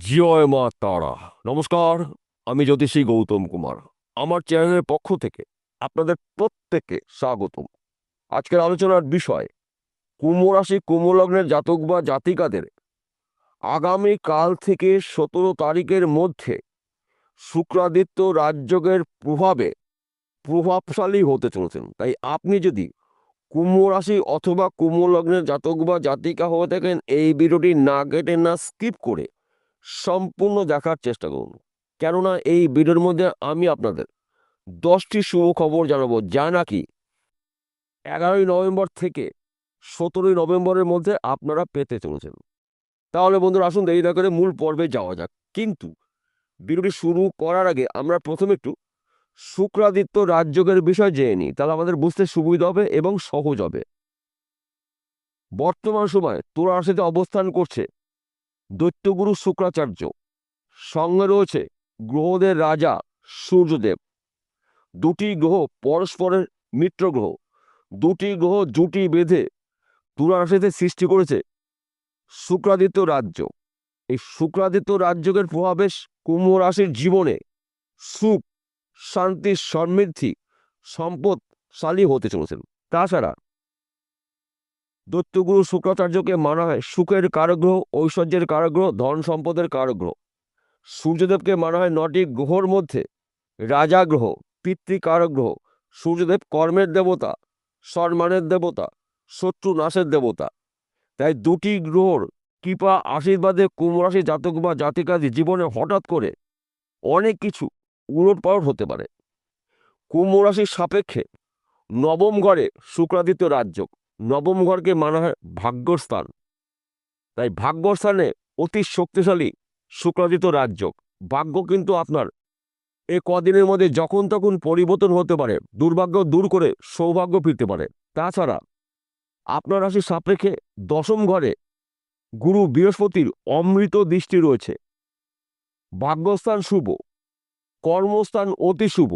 জয় মা তারা। নমস্কার, আমি জ্যোতিষী গৌতম কুমার। আমার চ্যানেলের পক্ষ থেকে আপনাদের প্রত্যেককে স্বাগতম। আজকের আলোচনার বিষয় কুম্ভ রাশি কুম্ভ লগ্নের জাতক বা জাতিকাদের আগামী কাল থেকে 17 তারিখের মধ্যে শুক্রাদিত্য রাজযোগের প্রভাবে প্রভাবশালী হতে চলেছেন। তাই আপনি যদি কুম্ভ রাশি অথবা কুম্ভ লগ্নের জাতক বা জাতিকা হয়ে থাকেন, এই ভিডিওটি না কেটে না স্কিপ করে সম্পূর্ণ দেখার চেষ্টা করুন। কেননা এই ভিডিওর মধ্যে আমি আপনাদের 10টি শুভ খবর জানাবো, যা নাকি 11ই নভেম্বর থেকে 17ই নভেম্বরের মধ্যে আপনারা পেতে চলেছেন। তাহলে বন্ধুরা, আসুন দেরি না করে মূল পর্বে যাওয়া যাক। কিন্তু ভিডিওটি শুরু করার আগে আমরা প্রথমে একটু শুক্রাদিত্য রাজযোগের বিষয় জেনে নিই, তাহলে আমাদের বুঝতে সুবিধা হবে এবং সহজ হবে। বর্তমান সময়ে তুলা রাশিতে অবস্থান করছে দৈত্যগুরু শুক্রাচার্য। সঙ্গে রয়েছে গ্রহদের রাজা সূর্যদেব। দুটি গ্রহ পরস্পরের মিত্র গ্রহ। দুটি গ্রহ জুটি বেঁধে তুলা রাশিতে সৃষ্টি করেছে শুক্রাদিত্য রাজ্য। এই শুক্রাদিত্য রাজযোগের প্রভাবে কুম্ভ রাশির জীবনে সুখ, শান্তি, সমৃদ্ধি, সম্পদশালী হতে চলেছেন। তাছাড়া দৈত্যগুরু শুক্রাচার্যকে মানা হয় সুখের কারগ্রহ, ঐশ্বর্যের কারগ্রহ, ধন সম্পদের কারগ্রহ। সূর্যদেবকে মানা হয় 9টি গ্রহর মধ্যে রাজা গ্রহ, পিতৃকারক গ্রহ। সূর্যদেব কর্মের দেবতা, সম্মানের দেবতা, শত্রু নাশের দেবতা। তাই দুটি গ্রহর কৃপা আশীর্বাদে কুম্ভ রাশি জাতক বা জাতিকাদের জীবনে হঠাৎ করে অনেক কিছু উলটপালট হতে পারে। কুম্ভ রাশির সাপেক্ষে নবম ঘরে শুক্রাদিত্য রাজযোগ। নবম ঘরকে মানা হয় ভাগ্যস্থান। তাই ভাগ্যস্থানে অতি শক্তিশালী শুক্রাদিত্য রাজযোগ। ভাগ্য কিন্তু আপনার এ কদিনের মধ্যে যখন তখন পরিবর্তন হতে পারে, দুর্ভাগ্য দূর করে সৌভাগ্য ফিরতে পারে। তাছাড়া আপনার রাশির সাপেক্ষে দশম ঘরে গুরু বৃহস্পতির অমৃত দৃষ্টি রয়েছে। ভাগ্যস্থান শুভ, কর্মস্থান অতি শুভ।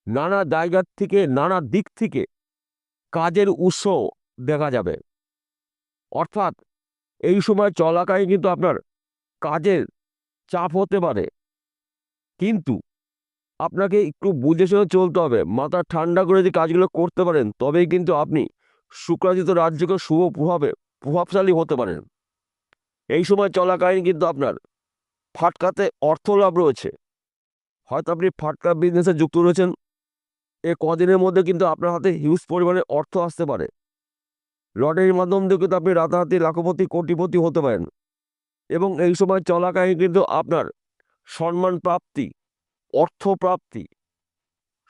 নানা জায়গা থেকে, নানা দিক থেকে কাজের উৎস দেখা যাবে। অর্থাৎ এই সময় চলাকালীন কিন্তু আপনার কাজের চাপ হতে পারে, কিন্তু আপনাকে একটু বুঝে শুনে চলতে হবে। মাথা ঠান্ডা করে যদি কাজগুলো করতে পারেন, তবেই কিন্তু আপনি শুক্রাদিত্য রাজযোগের শুভ প্রভাবে প্রভাবশালী হতে পারেন। এই সময় চলাকালীন কিন্তু আপনার ফাটকাতে অর্থ লাভ রয়েছে। হয়তো আপনি ফাটকা বিজনেসে যুক্ত রয়েছেন, এ কদিনের মধ্যে কিন্তু আপনার হাতে হিউজ পরিমাণে অর্থ আসতে পারে। লটারির মাধ্যম দিয়ে কিন্তু আপনি রাতারাতি লাখপতি, কোটিপতি হতে পারেন। এবং এই সময় চলাকালীন কিন্তু আপনার সম্মান প্রাপ্তি, অর্থ প্রাপ্তি,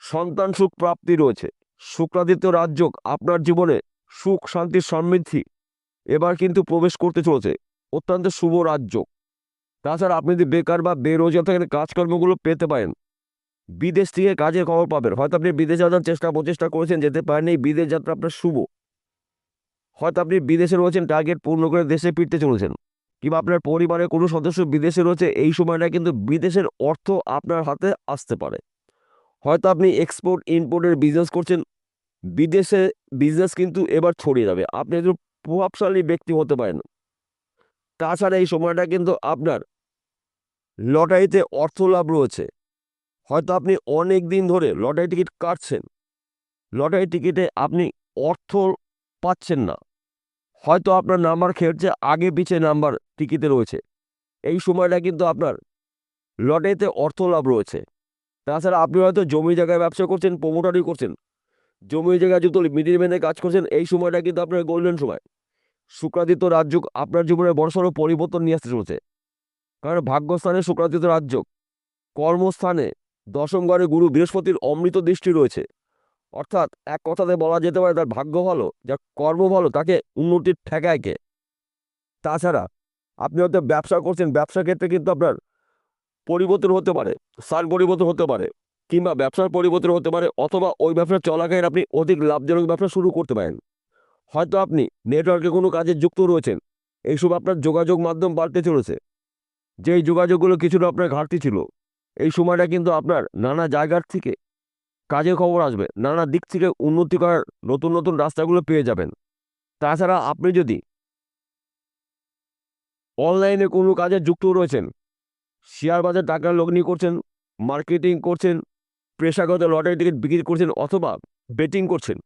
সন্তান সুখ প্রাপ্তি রয়েছে। শুক্রাদিত্য রাজযোগ আপনার জীবনে সুখ, শান্তি, সমৃদ্ধি এবার কিন্তু প্রবেশ করতে চলেছে। অত্যন্ত শুভ রাজযোগ। তাছাড়া আপনি যদি বেকার বা বেরোজগার থাকেন, কাজকর্মগুলো পেতে পারেন। বিদেশ থেকে কাজের খবর পাবেন। হয়তো আপনি বিদেশ যাওয়ার প্রচেষ্টা করেছেন, যেতে পারেননি। বিদেশ যাত্রা আপনার শুভ। হয়তো আপনি বিদেশে রয়েছেন, টার্গেট পূর্ণ করে দেশে ফিরতে চলেছেন। কিংবা আপনার পরিবারের কোনো সদস্য বিদেশে রয়েছে, এই সময়টা কিন্তু বিদেশের অর্থ আপনার হাতে আসতে পারে। হয়তো আপনি এক্সপোর্ট ইম্পোর্টের বিজনেস করছেন, বিদেশে বিজনেস কিন্তু এবার ছড়িয়ে যাবে। আপনি একজন প্রভাবশালী ব্যক্তি হতে পারেন। তাছাড়া এই সময়টা কিন্তু আপনার লটারিতে অর্থ লাভ রয়েছে। হয়তো আপনি অনেক দিন ধরে লটারি টিকিট কাটছেন, লটারি টিকিটে আপনি অর্থ পাচ্ছেন না। হয়তো আপনার নাম্বার খেলছে, আগে পিছে নাম্বার টিকিটে রয়েছে। এই সময়টা কিন্তু আপনার লটারিতে অর্থ লাভ রয়েছে। তাছাড়া আপনি হয়তো জমি জায়গায় ব্যবসা করছেন, প্রমোটারি করছেন, জমি জায়গায় যুক্ত মিডিলম্যানে কাজ করছেন, এই সময়টা কিন্তু আপনার গোল্ডেন সময়। শুক্রাদিত্য রাজযোগ আপনার জীবনে বড়সড় পরিবর্তন নিয়ে আসতে চলেছে। কারণ ভাগ্যস্থানে শুক্রাদিত্য রাজযোগ, কর্মস্থানে দশম ঘরে গুরু বৃহস্পতির অমৃত দৃষ্টি রয়েছে। অর্থাৎ এক কথাতে বলা যেতে পারে, তার ভাগ্য ভালো, যার কর্ম ভালো, তাকে উন্নতির ঠেকায় কে। তাছাড়া আপনি হয়তো ব্যবসা করছেন, ব্যবসা ক্ষেত্রে কিন্তু আপনার পরিবর্তন হতে পারে, স্থান পরিবর্তন হতে পারে, কিংবা ব্যবসার পরিবর্তন হতে পারে, অথবা ওই ব্যবসা চলাকালীন আপনি অধিক লাভজনক ব্যবসা শুরু করতে পারেন। হয়তো আপনি নেটওয়ার্কে কোনো কাজে যুক্ত রয়েছেন, এইসব আপনার যোগাযোগ মাধ্যম বাড়তে চলেছে। যেই যোগাযোগগুলো কিছুটা আপনার ঘাটতি ছিল, এই সময়টা কিন্তু আপনার নানা জায়গার থেকে কাজের খবর আসবে, নানা দিক থেকে উন্নতি করার নতুন নতুন রাস্তাগুলো পেয়ে যাবেন। তাছাড়া আপনি যদি অনলাইনে কোনো কাজে যুক্ত রয়েছেন, শেয়ার বাজার টাকা লগ্নি করছেন, মার্কেটিং করছেন, পেশাগত লটারি টিকিট বিক্রি করছেন অথবা বেটিং করছেন,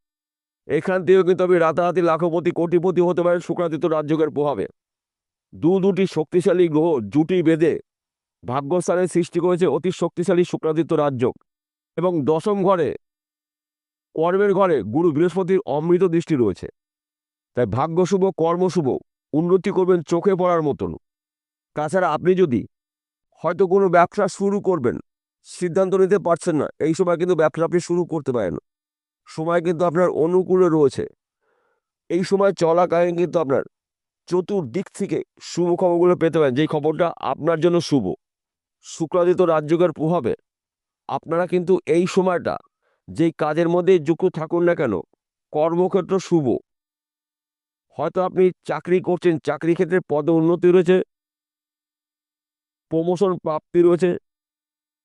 এখান থেকেও কিন্তু আপনি রাতারাতি লাখপতি কোটিপতি হতে পারেন শুক্রাদিত্য রাজযোগের প্রভাবে। দুটি শক্তিশালী গ্রহ জুটি বেঁধে ভাগ্যস্থানের সৃষ্টি করেছে অতি শক্তিশালী শুক্রাদিত্য রাজযোগ। এবং দশম ঘরে, কর্মের ঘরে গুরু বৃহস্পতির অমৃত দৃষ্টি রয়েছে। তাই ভাগ্য শুভ, কর্ম শুভ, উন্নতি করবেন চোখে পড়ার মতন। তাছাড়া আপনি যদি হয়তো কোনো ব্যবসা শুরু করবেন, সিদ্ধান্ত নিতে পারছেন না, এই সময় কিন্তু ব্যবসা আপনি শুরু করতে পারেন। সময় কিন্তু আপনার অনুকূলে রয়েছে। এই সময় চলাকালীন কিন্তু আপনার চতুর্দিক থেকে শুভ খবরগুলো পেতে পারেন, যেই খবরটা আপনার জন্য শুভ। শুক্রাদিত্য রাজযোগের প্রভাবে আপনারা কিন্তু এই সময়টা যেই কাজের মধ্যে যুক্ত থাকুন না কেন, কর্মক্ষেত্র শুভ। হয়তো আপনি চাকরি করছেন, চাকরি ক্ষেত্রে পদ উন্নতি রয়েছে, প্রমোশন প্রাপ্তি রয়েছে,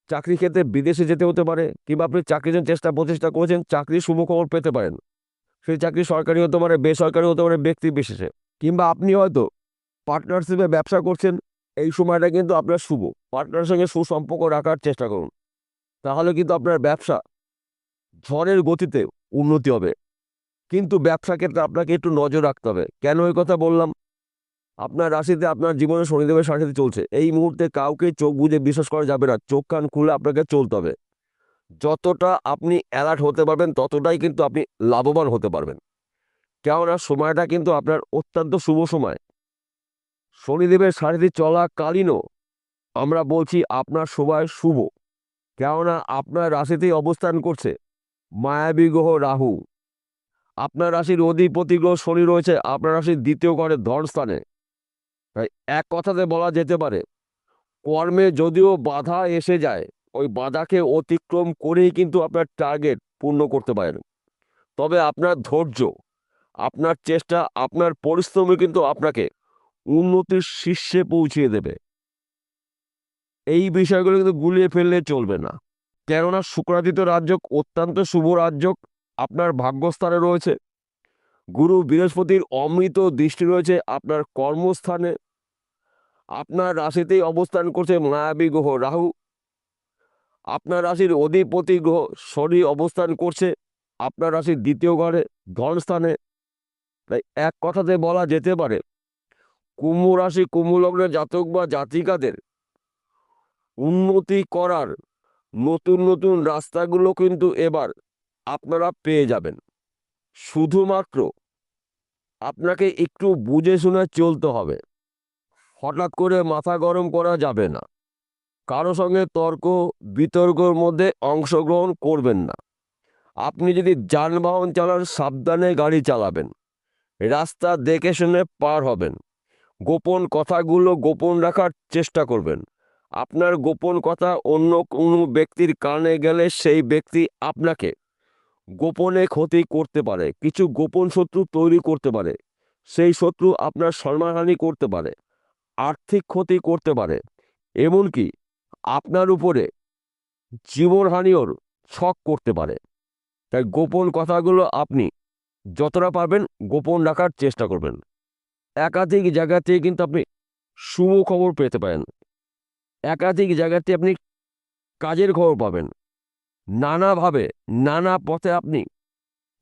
চাকরি ক্ষেত্রে বিদেশে যেতে হতে পারে, কিংবা আপনি চাকরির জন্য প্রচেষ্টা করেছেন, চাকরির শুভ খবর পেতে পারেন। সেই চাকরি সরকারি হতে পারে, বেসরকারি হতে পারে, ব্যক্তি বিশেষে। কিংবা আপনি হয়তো পার্টনারশিপে ব্যবসা করছেন, এই সময়টা কিন্তু আপনার শুভ। পার্টনারের সঙ্গে সুসম্পর্ক রাখার চেষ্টা করুন, তাহলে কিন্তু আপনার ব্যবসা ঝড়ের গতিতে উন্নতি হবে। কিন্তু ব্যবসা ক্ষেত্রে আপনাকে একটু নজর রাখতে হবে। কেন এই কথা বললাম? আপনার রাশিতে আপনার জীবনে শনিদেবের সাথে চলছে। এই মুহূর্তে কাউকে চোখ বুজে বিশ্বাস করা যাবে না, চোখ কান খুলে আপনাকে চলতে হবে। যতটা আপনি অ্যালার্ট হতে পারবেন ততটাই কিন্তু আপনি লাভবান হতে পারবেন। কেননা সময়টা কিন্তু আপনার অত্যন্ত শুভ সময়। শনিদেবের সাথে চলাকালীনও আমরা বলছি আপনার সময় শুভ। কেননা আপনার রাশিতেই অবস্থান করছে মায়াবী গ্রহ রাহু। আপনার রাশির অধিপতি গ্রহ শনি রয়েছে আপনার রাশির দ্বিতীয় ঘরে ধনস্থানে। তাই এক কথাতে বলা যেতে পারে, কর্মে যদিও বাধা এসে যায়, ওই বাধাকে অতিক্রম করেই কিন্তু আপনার টার্গেট পূর্ণ করতে পারেন। তবে আপনার ধৈর্য, আপনার চেষ্টা, আপনার পরিশ্রমই কিন্তু আপনাকে উন্নতির শীর্ষে পৌঁছিয়ে দেবে। এই বিষয়গুলো কিন্তু গুলিয়ে ফেললে চলবে না। কেননা শুক্রাদিত্য রাজযোগ অত্যন্ত শুভ রাজযোগ। আপনার ভাগ্যস্থানে রয়েছে, গুরু বৃহস্পতির অমৃত দৃষ্টি রয়েছে আপনার কর্মস্থানে। আপনার রাশিতেই অবস্থান করছে মায়াবী গ্রহ রাহু। আপনার রাশির অধিপতি গ্রহ শনি অবস্থান করছে আপনার রাশির দ্বিতীয় ঘরে ধনস্থানে। তাই এক কথাতে বলা যেতে পারে, কুম্ভ রাশি, কুম্ভ লগ্নের জাতক বা জাতিকাদের উন্নতি করার নতুন নতুন রাস্তাগুলো কিন্তু এবার আপনারা পেয়ে যাবেন। শুধুমাত্র আপনাকে একটু বুঝে শুনে চলতে হবে। হঠাৎ করে মাথা গরম করা যাবে না। কারো সঙ্গে তর্ক বিতর্কের মধ্যে অংশগ্রহণ করবেন না। আপনি যদি যানবাহন চালান, সাবধানে গাড়ি চালাবেন, রাস্তা দেখে শুনে পার হবেন। গোপন কথাগুলো গোপন রাখার চেষ্টা করবেন। আপনার গোপন কথা অন্য কোনো ব্যক্তির কানে গেলে সেই ব্যক্তি আপনাকে গোপনে ক্ষতি করতে পারে, কিছু গোপন শত্রু তৈরি করতে পারে। সেই শত্রু আপনার সম্মানহানি করতে পারে, আর্থিক ক্ষতি করতে পারে, এমনকি আপনার উপরে জীবনহানির ছক করতে পারে। তাই গোপন কথাগুলো আপনি যতটা পারবেন গোপন রাখার চেষ্টা করবেন। একাধিক জায়গা থেকে কিন্তু আপনি শুভ খবর পেতে পারেন। একাধিক জায়গাতে আপনি কাজের খবর পাবেন। নানাভাবে, নানা পথে আপনি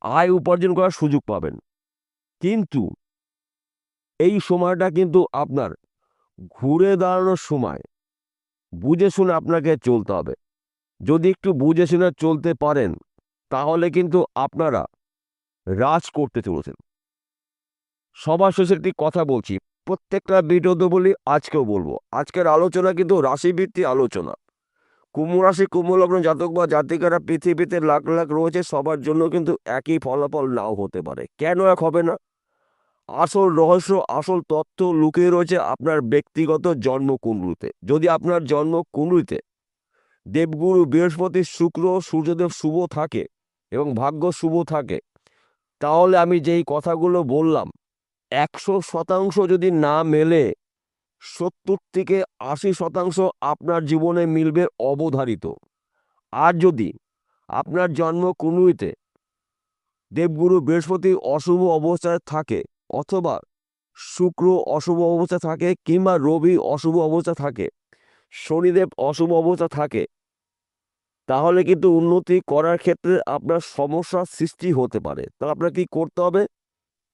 আয় উপার্জন করার সুযোগ পাবেন। কিন্তু এই সময়টা কিন্তু আপনার ঘুরে দাঁড়ানোর সময়। বুঝে শুনে আপনাকে চলতে হবে। যদি একটু বুঝে শুনে চলতে পারেন তাহলে কিন্তু আপনারা রাজ করতে চলেছেন। সবার শেষে একটি কথা বলছি, প্রত্যেকটা ভিডিওতে বলি, আজকেও বলবো, আজকের আলোচনা কিন্তু রাশিভিত্তিক আলোচনা। কুম্ভ রাশি, কুম্ভ লগ্ন জাতক বা জাতিকারা পৃথিবীতে লাখ লাখ রয়েছে, সবার জন্য কিন্তু একই ফলাফল নাও হতে পারে। কেন এক হবে না? আসল রহস্য, আসল তথ্য লুকিয়ে রয়েছে আপনার ব্যক্তিগত জন্মকুণ্ডলিতে। যদি আপনার জন্মকুণ্ডলিতে দেবগুরু বৃহস্পতি, শুক্র, সূর্যদেব শুভ থাকে এবং ভাগ্য শুভ থাকে, তাহলে আমি যেই কথাগুলো বললাম 100% যদি না মেলে, 70 থেকে 80% আপনার জীবনে মিলবে অবধারিত। আর যদি আপনার জন্মকুণ্ডলিতে দেবগুরু বৃহস্পতি অশুভ অবস্থায় থাকে অথবা শুক্র অশুভ অবস্থা থাকে কিংবা রবি অশুভ অবস্থা থাকে, শনিদেব অশুভ অবস্থা থাকে, তাহলে কিন্তু উন্নতি করার ক্ষেত্রে আপনার সমস্যার সৃষ্টি হতে পারে। তাহলে আপনার কি করতে হবে?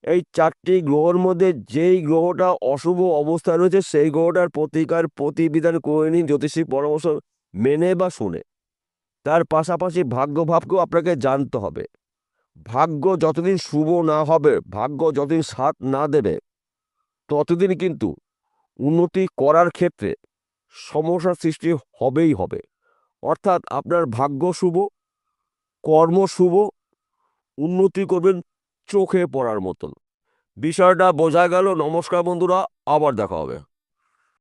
এই 4টি গ্রহের মধ্যে যেই গ্রহটা অশুভ অবস্থায় রয়েছে সেই গ্রহটার প্রতিকার প্রতিবিধান করে নিন জ্যোতিষী পরামর্শ মেনে বা শুনে। তার পাশাপাশি ভাগ্যভাবকেও আপনাকে জানতে হবে। ভাগ্য যতদিন শুভ না হবে, ভাগ্য যতদিন সাথ না দেবে, ততদিন কিন্তু উন্নতি করার ক্ষেত্রে সমস্যার সৃষ্টি হবেই হবে। অর্থাৎ আপনার ভাগ্য শুভ, কর্ম শুভ, উন্নতি করবেন চোখে পড়ার মতন। বিষয়টা বোঝা গেল? নমস্কার বন্ধুরা, আবার দেখা হবে।